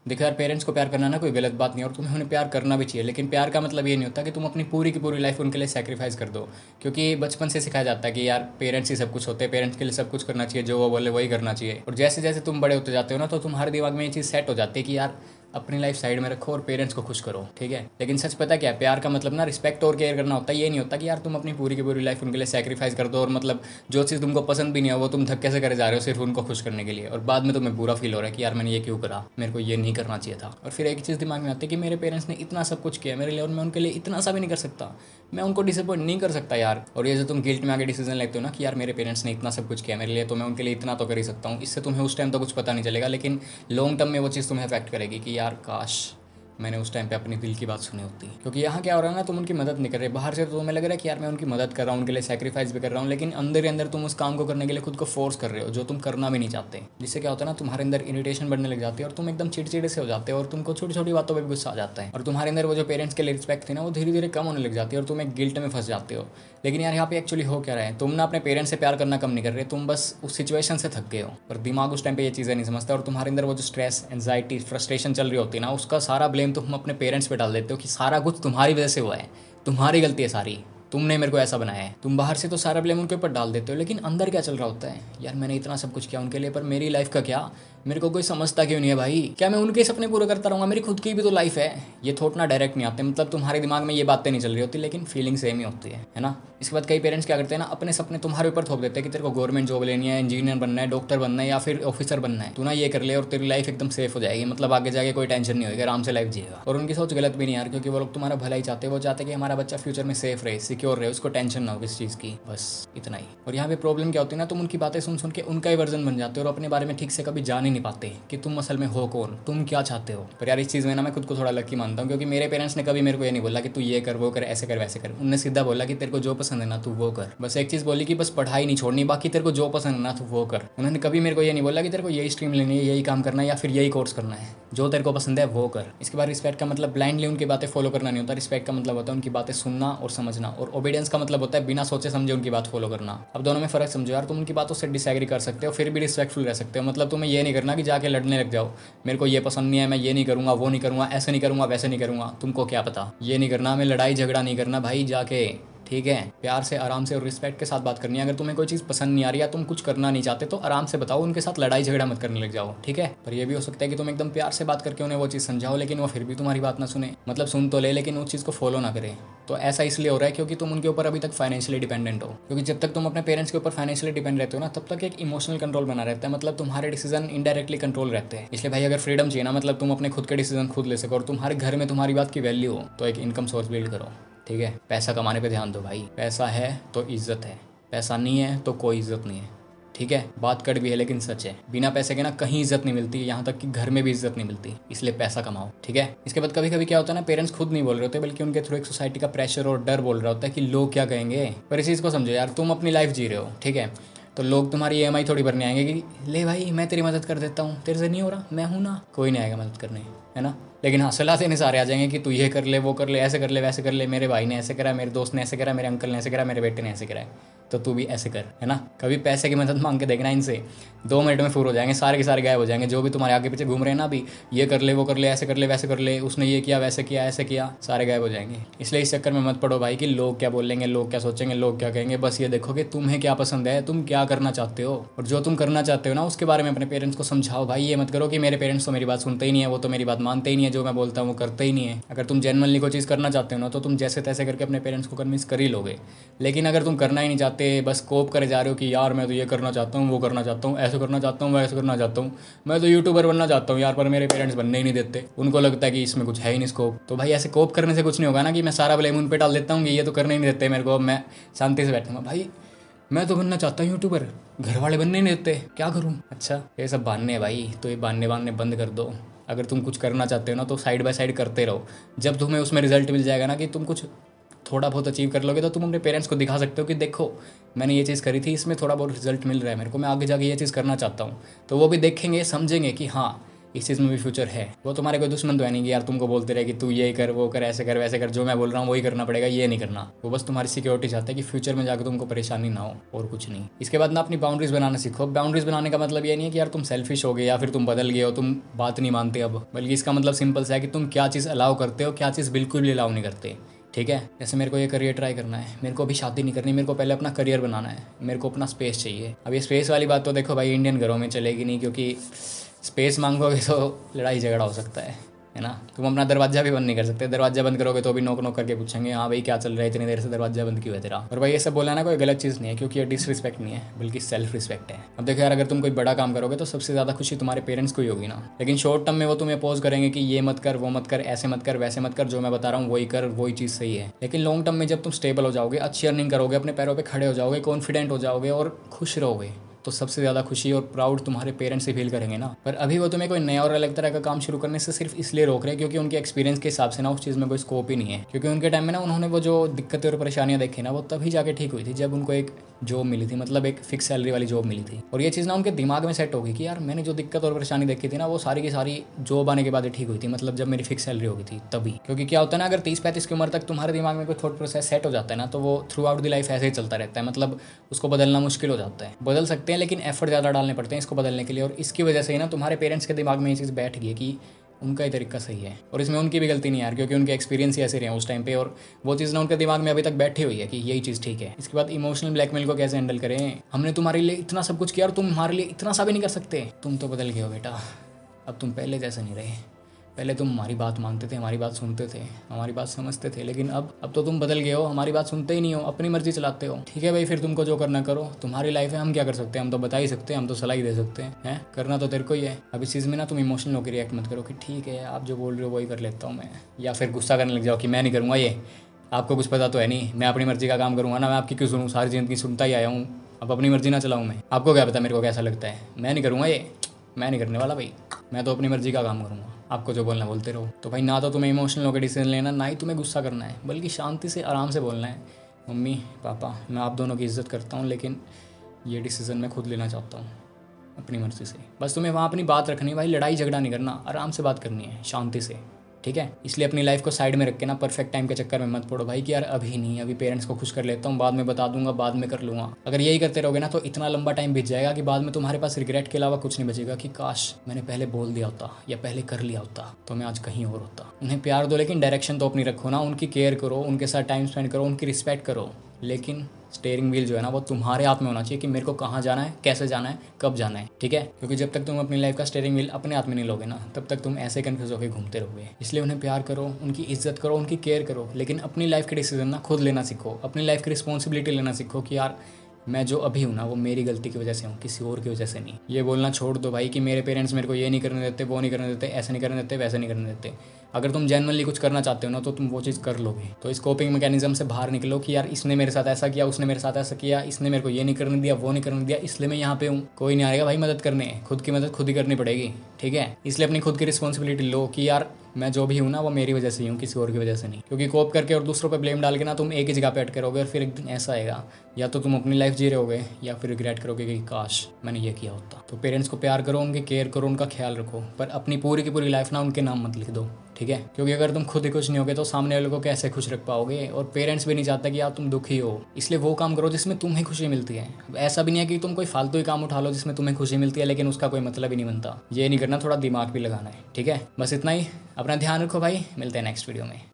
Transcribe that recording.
देखो यार, पेरेंट्स को प्यार करना ना कोई गलत बात नहीं है और तुम्हें उन्हें प्यार करना भी चाहिए, लेकिन प्यार का मतलब ये नहीं होता कि तुम अपनी पूरी की पूरी लाइफ उनके लिए सेक्रीफाइस कर दो। क्योंकि बचपन से सिखाया जाता है कि यार पेरेंट्स ही सब कुछ होते हैं, पेरेंट्स के लिए सब कुछ करना चाहिए, जो वो बोले वही करना चाहिए। और जैसे जैसे तुम बड़े होते जाते हो ना, तो तुम्हारे दिमाग में ये चीज़ सेट हो जाती है कि यार अपनी लाइफ साइड में रखो और पेरेंट्स को खुश करो, ठीक है। लेकिन सच पता क्या है, प्यार का मतलब ना रिस्पेक्ट और केयर करना होता है। ये नहीं होता कि यार तुम अपनी पूरी की पूरी लाइफ उनके लिए सेक्रीफाइस कर दो और मतलब जो चीज़ तुमको पसंद भी नहीं है वो तुम धक्के से करे जा रहे हो सिर्फ उनको खुश करने के लिए, और बाद में तुम्हें बुरा फील हो रहा है कि यार मैंने ये क्यों करा, मेरे को ये नहीं करना चाहिए था। और फिर एक चीज़ दिमाग में आती है कि मेरे पेरेंट्स ने इतना सब कुछ किया मेरे लिए और मैं उनके लिए इतना सा भी नहीं कर सकता, मैं उनको डिसअपॉइंट नहीं कर सकता यार। और ये जो तुम गिल्ट में आके डिसीजन लेते हो ना कि यार मेरे पेरेंट्स ने इतना सब कुछ किया मेरे लिए तो मैं उनके लिए इतना तो कर ही सकता हूँ, इससे तुम्हें उस टाइम तो कुछ पता नहीं चलेगा, लेकिन लॉन्ग टर्म में वो चीज़ तुम्हें अफेक्ट करेगी कि यार काश मैंने उस टाइम पे अपनी दिल की बात सुनी होती। क्योंकि यहाँ क्या हो रहा है ना, तुम उनकी मदद नहीं कर रहे, बाहर से तो तुम्हें लग रहा है कि यार मैं उनकी मदद कर रहा हूँ, उनके लिए सेक्रीफाइस भी कर रहा हूँ, लेकिन अंदर ही अंदर तुम उस काम को करने के लिए खुद को फोर्स कर रहे हो जो तुम करना भी नहीं चाहते। जिससे क्या होता है ना, तुम्हारे अंदर इरिटेशन बढ़ने लग जाती है और तुम एकदम चिड़चिड़े से हो जाते हो और तुमको छोटी छोटी बातों पर भी गुस्सा आ जाता है, और तुम्हारे अंदर वो जो पेरेंट्स के लिए रिस्पेक्ट थी ना वो धीरे धीरे कम होने लग जाती है और तुम एक गिल्ट में फंस जाते हो। लेकिन यार यहाँ पे एक्चुअली हो क्या रहा है, तुम ना अपने पेरेंट्स से प्यार करना कम नहीं कर रहे, तुम बस उस सिचुएशन से थक गए हो और दिमाग उस टाइम पे ये चीज़ें नहीं समझता, और तुम्हारे अंदर वो जो स्ट्रेस, एंजाइटी, फ्रस्ट्रेशन चल रही होती है ना, उसका सारा ब्लेम तुम अपने पेरेंट्स पे डाल देते हो कि सारा कुछ तुम्हारी वजह से हुआ है, तुम्हारी गलती है सारी, तुमने मेरे को ऐसा बनाया है। तुम बाहर से तो सारा ब्लेम उनके ऊपर डाल देते हो, लेकिन अंदर क्या चल रहा होता है, यार मैंने इतना सब कुछ किया उनके लिए पर मेरी लाइफ का क्या, मेरे को कोई समझता क्यों नहीं है भाई, क्या मैं उनके सपने पूरे करता रहूँगा, मेरी खुद की भी तो लाइफ है। ये थॉट ना डायरेक्ट नहीं आते, मतलब तुम्हारे दिमाग में ये बातें नहीं चल रही होती लेकिन फीलिंग सेम ही होती है ना। इसके बाद कई पेरेंट्स क्या करते हैं ना, अपने सपने तुम्हारे ऊपर थोप देते हैं कि तेरे को गवर्नमेंट जॉब लेनी है, इंजीनियर बनना है, डॉक्टर बनना है या फिर ऑफिसर बनना है, तू ना ये कर ले और तेरी लाइफ एकदम सेफ हो जाएगी, मतलब आगे जाके कोई टेंशन नहीं होगी, आराम से लाइफ जिएगा। और उनकी सोच गलत भी नहीं यार, क्योंकि वो लोग तुम्हारा भला ही चाहते हैं, वो चाहते हैं कि हमारा बच्चा फ्यूचर में सेफ रहे, सिक्योर रहे, उसको टेंशन ना हो किसी चीज़ की, बस इतना ही। और यहाँ पे प्रॉब्लम क्या होती है ना, तुम उनकी बातें सुन सुन के उनका ही वर्जन बन जाते हो और अपने बारे में ठीक से कभी जान ही नहीं पाते कि तुम असल में हो कौन, तुम क्या चाहते हो। पर यार इस चीज़ में ना मैं खुद को थोड़ा लकी मानता हूँ, क्योंकि मेरे पेरेंट्स ने कभी मेरे को ये नहीं बोला कि तू ये कर वो कर ऐसे कर वैसे कर, उनने सीधा बोला कि तेरे को जो पसंद है ना तू वो कर। बस एक चीज़ बोली कि बस पढ़ाई नहीं छोड़नी, बाकी तेरे को जो पसंद है ना तू वो कर। उन्होंने कभी मेरे को ये नहीं बोला कि तेरे को यही स्ट्रीम लेनी है, यही काम करना है या फिर यही कोर्स करना है, जो तेरे को पसंद है वो कर। इसके बाद रिस्पेक्ट का मतलब ब्लाइंडली उनकी बातें फॉलो करना नहीं होता, रिस्पेक्ट का मतलब होता है उनकी बातें सुनना और समझना, और ओबीडियंस का मतलब होता है बिना सोचे समझे उनकी बात फॉलो करना। अब दोनों में फर्क समझो यार, तुम उनकी बातों से डिसएग्री कर सकते हो फिर भी रिस्पेक्टफुल रह सकते हो, मतलब तुम्हें ये नहीं करना कि जाके लड़ने लग जाओ, मेरे को ये पसंद नहीं है, मैं ये नहीं करूँगा, वो नहीं करूँगा, ऐसे नहीं करूँगा, वैसे नहीं करूँगा, तुमको क्या पता, ये नहीं करना, हमें लड़ाई झगड़ा नहीं करना भाई जाके, ठीक है। प्यार से आराम से और रिस्पेक्ट के साथ बात करनी है। अगर तुम्हें कोई चीज़ पसंद नहीं आ रही या तुम कुछ करना नहीं चाहते तो आराम से बताओ, उनके साथ लड़ाई झगड़ा मत करने लग जाओ, ठीक है। पर यह भी हो सकता है कि तुम एकदम प्यार से बात करके उन्हें वो चीज़ समझाओ लेकिन वो फिर भी तुम्हारी बात ना सुने, मतलब सुन तो ले लेकिन उस चीज़ को फॉलो ना करे। तो ऐसा इसलिए हो रहा है क्योंकि तुम उनके ऊपर अभी तक फाइनेंशियली डिपेंडेंट हो, क्योंकि जब तक तुम अपने पेरेंट्स के ऊपर फाइनेंशियली डिपेंड रहते हो ना तब तक एक इमोशनल कंट्रोल बना रहता है, मतलब तुम्हारे डिसीजन इनडायरेक्टली कंट्रोल रहते हैं। इसलिए भाई अगर फ्रीडम चाहिए ना, मतलब तुम अपने खुद के डिसीजन खुद ले सको और तुम्हारे घर में तुम्हारी बात की वैल्यू हो, तो एक इनकम सोर्स बिल्ड करो, ठीक है। पैसा कमाने पे ध्यान दो भाई, पैसा है तो इज्जत है, पैसा नहीं है तो कोई इज्जत नहीं है, ठीक है। बात कट भी है लेकिन सच है, बिना पैसे के ना कहीं इज्जत नहीं मिलती, यहाँ तक कि घर में भी इज्जत नहीं मिलती, इसलिए पैसा कमाओ, ठीक है। इसके बाद कभी कभी क्या होता है ना, पेरेंट्स खुद नहीं बोल रहे होते बल्कि उनके थ्रू एक सोसाइटी का प्रेशर और डर बोल रहा होता है कि लोग क्या कहेंगे। पर इस चीज़ को समझो यार, तुम अपनी लाइफ जी रहे हो, ठीक है, तो लोग तुम्हारी ईएमआई थोड़ी भरने आएंगे कि ले भाई मैं तेरी मदद कर देता हूँ, तेरे से नहीं हो रहा मैं हूँ ना, कोई नहीं आएगा मदद करने, है ना। लेकिन हाँ सलाह देने सारे आ जाएंगे कि तू ये कर ले वो कर ले ऐसे कर ले वैसे कर ले, मेरे भाई ने ऐसे करा, मेरे दोस्त ने ऐसे करा, मेरे अंकल ने ऐसे करा, मेरे बेटे ने ऐसे करा है, तो तू भी ऐसे कर, है ना। कभी पैसे की मदद मांग के देखना इनसे, 2 मिनट में फूर हो जाएंगे, सारे के सारे गायब हो जाएंगे, जो भी तुम्हारे आगे पीछे घूम रहे हैं ना अभी, ये कर ले वो कर ले ऐसे कर ले वैसे कर ले, उसने ये किया वैसे किया ऐसे किया, सारे गायब हो जाएंगे। इसलिए इस चक्कर में मत पड़ो भाई कि लोग क्या बोलेंगे, लोग क्या सोचेंगे, लोग क्या कहेंगे। बस ये देखो कि तुम्हें क्या पसंद है, तुम क्या करना चाहते हो, और जो तुम करना चाहते हो ना उसके बारे में अपने पेरेंट्स को समझाओ भाई। ये मत करो कि मेरे पेरेंट्स तो मेरी बात सुनते ही नहीं है, वो तो मेरी बात मानते ही नहीं है, जो मैं बोलता हूँ वो करते ही नहीं है। अगर तुम जेनुअनली कोई चीज़ करना चाहते हो ना तो तुम जैसे तैसे करके अपने पेरेंट्स को कन्विंस कर ही लोगे। लेकिन अगर तुम करना ही नहीं चाहते, बस कोप करे जा रहे हो कि यार मैं तो ये करना चाहता हूँ, वो करना चाहता हूँ, ऐसे करना चाहता हूँ, वैसे करना चाहता हूँ, मैं तो यूट्यूबर बनना चाहता हूँ यार, पर मेरे पेरेंट्स बनने ही नहीं देते, उनको लगता है कि इसमें कुछ है ही नहीं स्कोप। तो भाई ऐसे कोप करने से कुछ नहीं होगा ना, कि मैं सारा ब्लेम उन पर डाल देता हूँ कि ये तो करने ही नहीं देते मेरे को, मैं शांति से बैठूंगा। भाई मैं तो बनना चाहता हूँ यूट्यूबर, घर वाले बनने नहीं देते, क्या करूँ। अच्छा ये सब बहाने हैं भाई, तो ये बहाने बहाने बंद कर दो। अगर तुम कुछ करना चाहते हो ना तो साइड बाय साइड करते रहो, जब तुम्हें उसमें रिजल्ट मिल जाएगा ना कि तुम कुछ थोड़ा बहुत अचीव कर लोगे तो तुम अपने पेरेंट्स को दिखा सकते हो कि देखो मैंने ये चीज़ करी थी, इसमें थोड़ा बहुत रिजल्ट मिल रहा है मेरे को, मैं आगे जाके ये चीज़ करना चाहता हूँ। तो वो भी देखेंगे समझेंगे कि हाँ इस चीज़ में भी फ्यूचर है। वो तुम्हारे कोई दुश्मन तो है नहीं कि यार तुमको बोलते रहे कि तू ये कर, वो कर, ऐसे कर, वैसे कर, जो मैं बोल रहा हूँ वही करना पड़ेगा, ये नहीं करना। वो बस तुम्हारी सिक्योरिटी चाहते हैं कि फ्यूचर में जाकर तुमको परेशानी ना हो, और कुछ नहीं। इसके बाद ना अपनी बाउंड्रीज बनाना सीखो। बाउंड्रीज बनाने का मतलब ये नहीं है कि यार तुम सेल्फिश हो गए या फिर तुम बदल गए हो, तुम बात नहीं मानते अब, बल्कि इसका मतलब सिंपल सा है कि तुम क्या चीज़ अलाउ करते हो, क्या चीज़ बिल्कुल भी अलाउ नहीं करते। ठीक है, जैसे मेरे को ये करियर ट्राई करना है, मेरे को अभी शादी नहीं करनी, मेरे को पहले अपना करियर बनाना है, मेरे को अपना स्पेस चाहिए। अब ये स्पेस वाली बात तो देखो भाई इंडियन घरों में चलेगी नहीं, क्योंकि स्पेस मांगोगे तो लड़ाई झगड़ा हो सकता है ना। तुम अपना दरवाजा भी बंद नहीं कर सकते, दरवाजा बंद करोगे तो भी नोक नोक करके पूछेंगे हाँ भाई क्या चल रहा है, इतनी देर से दरवाजा बंद क्यों है तेरा। और भाई ये सब बोलना ना कोई गलत चीज़ नहीं है, क्योंकि ये डिसरिस्पेक्ट नहीं है बल्कि सेल्फ रिस्पेक्ट है। अब देखो यार, अगर तुम कोई बड़ा काम करोगे तो सबसे ज़्यादा खुशी तुम्हारे पेरेंट्स को ही होगी ना, लेकिन शॉर्ट टर्म में वो तुम्हें पोज करेंगे कि ये मत कर, वो मत कर, ऐसे मत कर, वैसे मत कर, जो मैं बता रहा हूँ वही कर, वही चीज़ सही है। लेकिन लॉन्ग टर्म में जब तुम स्टेबल हो जाओगे, अच्छी अर्निंग करोगे, अपने पैरों पर खड़े हो जाओगे, कॉन्फिडेंट हो जाओगे और खुश रहोगे, तो सबसे ज़्यादा खुशी और प्राउड तुम्हारे पेरेंट्स से फील करेंगे ना। पर अभी वो तुम्हें कोई नया और अलग तरह का काम शुरू करने से सिर्फ इसलिए रोक रहे हैं क्योंकि उनके एक्सपीरियंस के हिसाब से ना उस चीज़ में कोई स्कोप ही नहीं है। क्योंकि उनके टाइम में ना उन्होंने वो जो दिक्कतें और परेशानियां देखी ना, वो तभी जाके ठीक हुई थी जब उनको एक जॉब मिली थी, मतलब एक फिक्स सैलरी वाली जॉब मिली थी। और ये चीज़ ना उनके दिमाग में सेट होगी कि यार मैंने जो दिक्कत और परेशानी देखी थी ना, वो सारी की सारी जॉब आने के बाद ही ठीक हुई थी, मतलब जब मेरी फिक्स सैलरी होगी थी तभी। क्योंकि क्या होता है ना, अगर 30-35 की उम्र तक तुम्हारे दिमाग में कोई थॉट प्रोसेस सेट हो जाता है ना, तो वो थ्रू आउट द लाइफ ऐसे ही चलता रहता है, मतलब उसको बदलना मुश्किल हो जाता है। बदल सकते हैं लेकिन एफर्ट ज़्यादा डालने पड़ते हैं इसको बदलने के लिए। और इसकी वजह से ही ना तुम्हारे पेरेंट्स के दिमाग में ये चीज़ बैठ गई है कि उनका ही तरीका सही है, और इसमें उनकी भी गलती नहीं यार, क्योंकि उनके एक्सपीरियंस ही ऐसे रहे हैं उस टाइम पे, और वो चीज़ ना उनके दिमाग में अभी तक बैठी हुई है कि यही चीज़ ठीक है। इसके बाद इमोशनल ब्लैकमेल को कैसे हैंडल करें। हमने तुम्हारे लिए इतना सब कुछ किया और तुम हमारे लिए इतना सा भी नहीं कर सकते। तुम तो बदल गए हो बेटा, अब तुम पहले जैसे नहीं रहे। पहले तुम हमारी बात मानते थे, हमारी बात सुनते थे, हमारी बात समझते थे, लेकिन अब तो तुम बदल गए हो, हमारी बात सुनते ही नहीं हो, अपनी मर्जी चलाते हो। ठीक है भाई, फिर तुमको जो करना करो, तुम्हारी लाइफ है, हम क्या कर सकते हैं, हम तो बता ही सकते हैं, हम तो सलाह ही दे सकते हैं, करना तो तेरे को ही है। अब इस चीज़ में ना तुम इमोशनल होकर रिएक्ट मत करो कि ठीक है आप जो बोल रहे हो वही कर लेता हूँ मैं, या फिर गुस्सा करने लग जाओ कि मैं नहीं करूँगा ये, आपको कुछ पता तो है नहीं, मैं अपनी मर्जी का काम करूँगा ना, मैं आपकी क्यों सुनूँ, सारी ज़िंदगी सुनता ही आया हूँ, अब अपनी मर्जी ना चलाऊँ मैं, आपको क्या पता मेरे को कैसा लगता है, मैं नहीं करूँगा ये, मैं नहीं करने वाला भाई, मैं तो अपनी मर्जी का काम करूँगा, आपको जो बोलना बोलते रहो। तो भाई ना तो तुम्हें इमोशनल होकर डिसीजन लेना, ना ही तुम्हें गुस्सा करना है, बल्कि शांति से आराम से बोलना है, मम्मी पापा मैं आप दोनों की इज़्ज़त करता हूँ, लेकिन ये डिसीज़न मैं खुद लेना चाहता हूँ अपनी मर्ज़ी से। बस तुम्हें वहाँ अपनी बात रखनी है भाई, लड़ाई झगड़ा नहीं करना, आराम से बात करनी है शांति से, ठीक है। इसलिए अपनी लाइफ को साइड में रख के ना परफेक्ट टाइम के चक्कर में मत पड़ो भाई कि यार अभी नहीं, अभी पेरेंट्स को खुश कर लेता हूँ, बाद में बता दूंगा, बाद में कर लूँगा। अगर यही करते रहोगे ना तो इतना लंबा टाइम बीत जाएगा कि बाद में तुम्हारे पास रिग्रेट के अलावा कुछ नहीं बचेगा कि काश मैंने पहले बोल दिया होता या पहले कर लिया होता तो मैं आज कहीं और होता। उन्हें प्यार दो लेकिन डायरेक्शन तो अपनी रखो ना, उनकी केयर करो, उनके साथ टाइम स्पेंड करो, उनकी रिस्पेक्ट करो, लेकिन स्टेयरिंग व्हील जो है ना वो तुम्हारे हाथ में होना चाहिए कि मेरे को कहाँ जाना है, कैसे जाना है, कब जाना है, ठीक है। क्योंकि जब तक तुम अपनी लाइफ का स्टेयरिंग व्हील अपने हाथ में नहीं लोगे ना, तब तक तुम ऐसे कन्फ्यूज होकर घूमते रहोगे। इसलिए उन्हें प्यार करो, उनकी इज्जत करो, उनकी केयर करो, लेकिन अपनी लाइफ के डिसीजन ना खुद लेना सीखो, अपनी लाइफ की रिस्पॉन्सिबिलिटी लेना सीखो कि यार मैं जो अभी हूँ ना वो मेरी गलती की वजह से हूँ, किसी और की वजह से नहीं। ये बोलना छोड़ दो भाई कि मेरे पेरेंट्स मेरे को ये नहीं करने देते, वो नहीं करने देते, ऐसे नहीं करने देते, वैसे नहीं करने देते। अगर तुम जेन्युइनली कुछ करना चाहते हो ना तो तुम वो चीज़ कर लोगे। तो इस कोपिंग मैकेनिज्म से बाहर निकलो कि यार इसने मेरे साथ ऐसा किया, उसने मेरे साथ ऐसा किया, इसने मेरे को ये नहीं करने दिया, वो नहीं करने दिया, इसलिए मैं यहाँ पे हूँ। कोई नहीं आएगा भाई मदद करने, खुद की मदद खुद ही करनी पड़ेगी, ठीक है। इसलिए अपनी खुद की रिस्पॉन्सिबिलिटी लो कि यार मैं जो भी हूँ ना वो मेरी वजह से ही हूँ, किसी और की वजह से नहीं। क्योंकि कोप करके और दूसरों पे ब्लेम डाल के ना तुम एक ही जगह पे अटके रहोगे और फिर एक दिन ऐसा आएगा या तो तुम अपनी लाइफ जी रहे होगे या फिर रिग्रेट करोगे कि काश मैंने ये किया होता। तो पेरेंट्स को प्यार करो, उनकी केयर करो, उनका ख्याल रखो, पर अपनी पूरी की पूरी लाइफ ना उनके नाम मत लिख दो, ठीक है। क्योंकि अगर तुम खुद ही खुश नहीं होगे तो सामने वाले को कैसे खुश रख पाओगे। और पेरेंट्स भी नहीं चाहते कि यार तुम दुखी हो, इसलिए वो काम करो जिसमें तुम्हें खुशी मिलती है। अब ऐसा भी नहीं है कि तुम कोई फालतू ही काम उठा लो जिसमें तुम्हें खुशी मिलती है लेकिन उसका कोई मतलब ही नहीं बनता। ये नहीं करना, थोड़ा दिमाग भी लगाना है, ठीक है। बस इतना ही, अपना ध्यान रखो भाई, मिलते हैं नेक्स्ट वीडियो में।